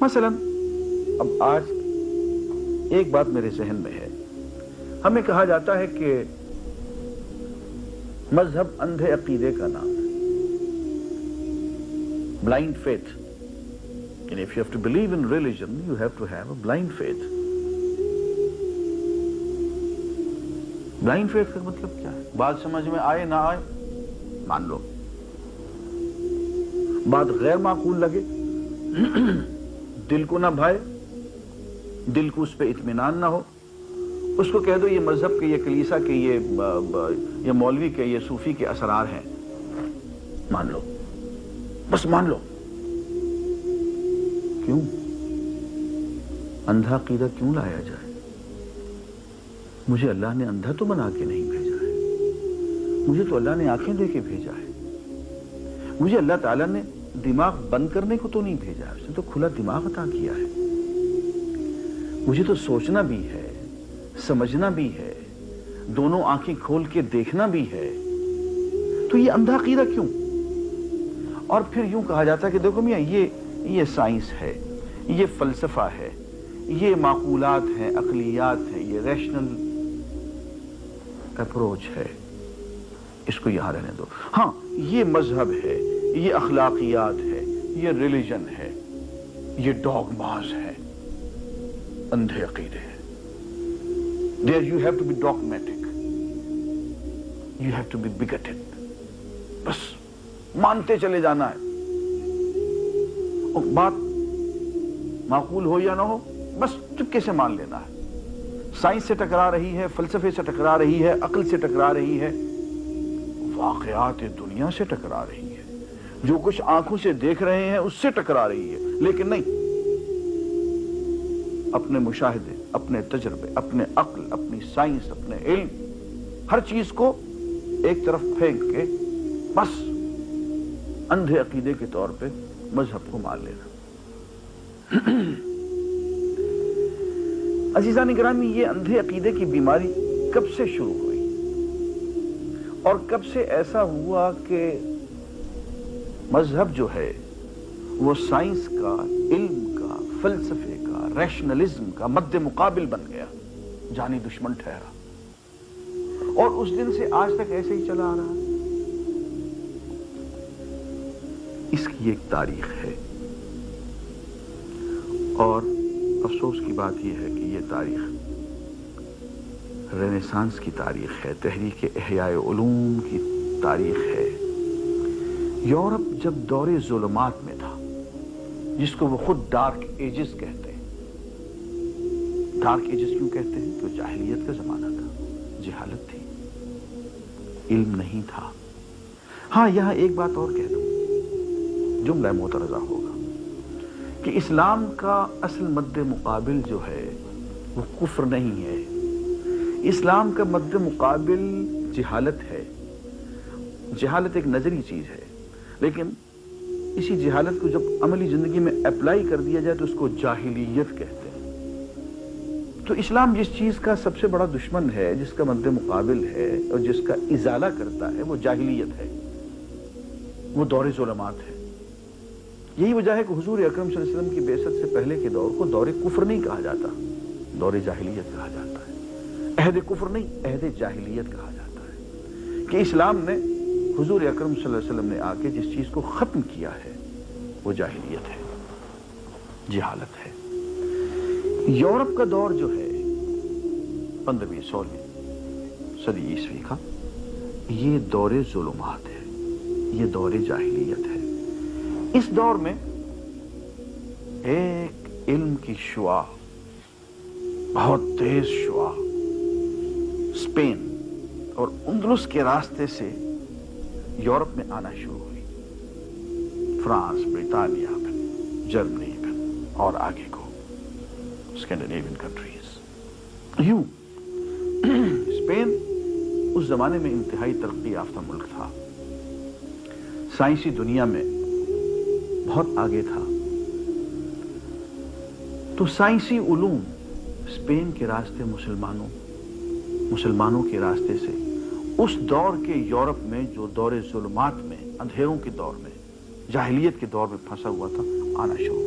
مثلا اب آج ایک بات میرے ذہن میں ہے، ہمیں کہا جاتا ہے کہ مذہب اندھے عقیدے کا نام ہے، blind faith. And if you have to believe in religion, you have to have a blind faith. Blind faith کا مطلب کیا ہے؟ بات سمجھ میں آئے نہ آئے مان لو، بات غیر معقول لگے، دل کو نہ بھائے، دل کو اس پہ اطمینان نہ ہو، اس کو کہہ دو یہ مذہب کے، یہ کلیسا کے، یہ مولوی کے، یہ صوفی کے اسرار ہیں، مان لو، بس مان لو. کیوں اندھا عقیدہ کیوں لایا جائے؟ مجھے اللہ نے اندھا تو بنا کے نہیں بھیجا ہے، مجھے تو اللہ نے آنکھیں دے کے بھیجا ہے، مجھے اللہ تعالیٰ نے دماغ بند کرنے کو تو نہیں بھیجا ہے، اس نے تو کھلا دماغ عطا کیا ہے. مجھے تو سوچنا بھی ہے، سمجھنا بھی ہے، دونوں آنکھیں کھول کے دیکھنا بھی ہے، تو یہ اندھا عقیدہ کیوں؟ اور پھر یوں کہا جاتا ہے کہ دیکھو میاں یہ سائنس ہے، یہ فلسفہ ہے، یہ معقولات ہیں، عقلیات ہیں، یہ ریشنل اپروچ ہے، اس کو یہاں رہنے دو. ہاں یہ مذہب ہے، یہ اخلاقیات ہے، یہ ریلیجن ہے، یہ ڈوگماز ہے، اندھے عقیدے ہیں. There you have to be dogmatic, you have to be bigoted. بس مانتے چلے جانا ہے، اور بات معقول ہو یا نہ ہو بس چپکے سے مان لینا ہے. سائنس سے ٹکرا رہی ہے، فلسفے سے ٹکرا رہی ہے، عقل سے ٹکرا رہی ہے، واقعات دنیا سے ٹکرا رہی ہے، جو کچھ آنکھوں سے دیکھ رہے ہیں اس سے ٹکرا رہی ہے، لیکن نہیں، اپنے مشاہدے، اپنے تجربے، اپنے عقل، اپنی سائنس، اپنے علم، ہر چیز کو ایک طرف پھینک کے بس اندھے عقیدے کے طور پہ مذہب کو مان لینا. عزیزان گرامی، یہ اندھے عقیدے کی بیماری کب سے شروع ہوئی اور کب سے ایسا ہوا کہ مذہب جو ہے وہ سائنس کا، علم کا، فلسفے کا، ریشنلزم کا مد مقابل بن گیا، جانی دشمن ٹھہرا، اور اس دن سے آج تک ایسے ہی چلا آ رہا ہے. اس کی ایک تاریخ ہے، اور افسوس کی بات یہ ہے کہ یہ تاریخ رینیسانس کی تاریخ ہے، تحریک احیاء علوم کی تاریخ ہے. یورپ جب دور ظلمات میں تھا، جس کو وہ خود ڈارک ایجز کہتے ہیں. ڈارک ایجز کیوں کہتے ہیں؟ تو جاہلیت کا زمانہ تھا، جہالت تھی، علم نہیں تھا. ہاں یہاں ایک بات اور کہہ دوں، جملہ معترضہ ہوگا کہ اسلام کا اصل مد مقابل جو ہے وہ کفر نہیں ہے، اسلام کا مد مقابل جہالت ہے. جہالت ایک نظری چیز ہے، لیکن اسی جہالت کو جب عملی زندگی میں اپلائی کر دیا جائے تو اس کو جاہلیت کہتے ہیں. تو اسلام جس چیز کا سب سے بڑا دشمن ہے، جس کا مد مقابل ہے اور جس کا ازالہ کرتا ہے، وہ جاہلیت ہے، وہ دور ظلمات ہے. یہی وجہ ہے کہ حضور اکرم صلی اللہ علیہ وسلم کی بعثت سے پہلے کے دور کو دور کفر نہیں کہا جاتا، دور جاہلیت کہا جاتا ہے. عہد کفر نہیں، عہد جاہلیت کہا جاتا ہے، کہ اسلام نے، حضور اکرم صلی اللہ علیہ وسلم نے آ کے جس چیز کو ختم کیا ہے وہ جاہلیت ہے، جہالت ہے. یورپ کا دور جو ہے 15ویں 16ویں صدی عیسوی کا، یہ دور ظلمات ہے، یہ دور جاہلیت ہے. اس دور میں ایک علم کی شعاع، بہت تیز شعاع، اسپین اور اندلس کے راستے سے یورپ میں آنا شروع ہوئی. فرانس، برطانیہ، پھر جرمنی، پھر اور آگے کو اسکینڈینیوین کنٹریز. یوں اسپین اس زمانے میں انتہائی ترقی یافتہ ملک تھا، سائنسی دنیا میں بہت آگے تھا. تو سائنسی علوم اسپین کے راستے مسلمانوں کے راستے سے اس دور کے یورپ میں، جو دور ظلمات میں، اندھیروں کے دور میں، جاہلیت کے دور میں پھنسا ہوا تھا، آنا شروع ہوا.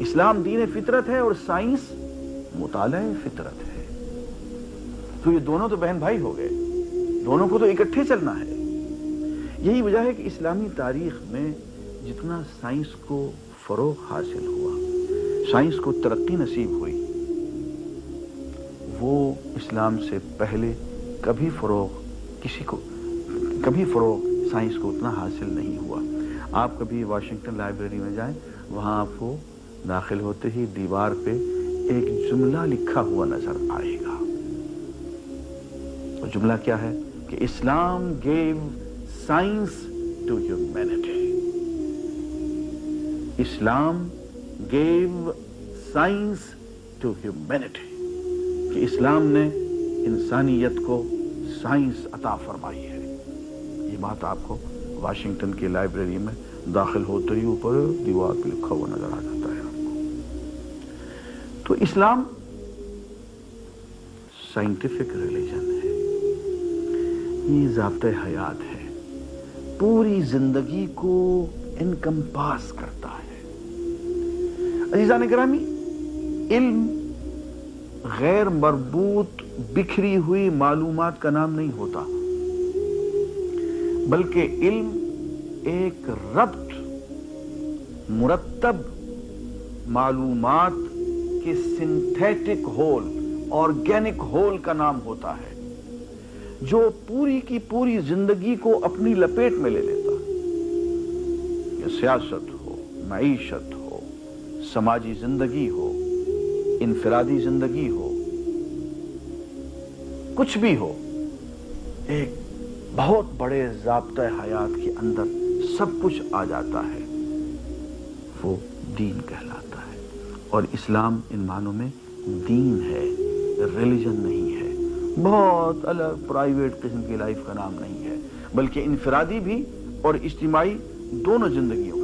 اسلام دین فطرت ہے اور سائنس مطالعہ فطرت ہے. تو یہ دونوں تو بہن بھائی ہو گئے، دونوں کو تو اکٹھے چلنا ہے. یہی وجہ ہے کہ اسلامی تاریخ میں جتنا سائنس کو فروغ حاصل ہوا، سائنس کو ترقی نصیب ہوئی، وہ اسلام سے پہلے کبھی فروغ سائنس کو اتنا حاصل نہیں ہوا. آپ کبھی واشنگٹن لائبریری میں جائیں، وہاں آپ کو داخل ہوتے ہی دیوار پہ ایک جملہ لکھا ہوا نظر آئے گا. وہ جملہ کیا ہے کہ Islam gave science to humanity. Islam gave science to humanity, کہ اسلام نے انسانیت کو سائنس عطا فرمائی ہے. یہ بات آپ کو واشنگٹن کی لائبریری میں داخل ہوتے ہی اوپر دیوار پہ لکھا ہوا نظر آ جاتا ہے آپ کو. تو اسلام سائنٹیفک ریلیجن ہے، یہ ضابطۂ حیات ہے، پوری زندگی کو انکمپاس کرتا ہے. عزیزان گرامی، علم غیر مربوط بکھری ہوئی معلومات کا نام نہیں ہوتا، بلکہ علم ایک ربط مرتب معلومات کے سنتھیٹک ہول، آرگینک ہول کا نام ہوتا ہے، جو پوری کی پوری زندگی کو اپنی لپیٹ میں لے لیتا. یہ سیاست ہو، معیشت ہو، سماجی زندگی ہو، انفرادی زندگی ہو، کچھ بھی ہو، ایک بہت بڑے ضابطۂ حیات کے اندر سب کچھ آ جاتا ہے، وہ دین کہلاتا ہے. اور اسلام ان معنوں میں دین ہے، ریلیجن نہیں ہے، بہت الگ پرائیویٹ قسم کی لائف کا نام نہیں ہے، بلکہ انفرادی بھی اور اجتماعی دونوں زندگیوں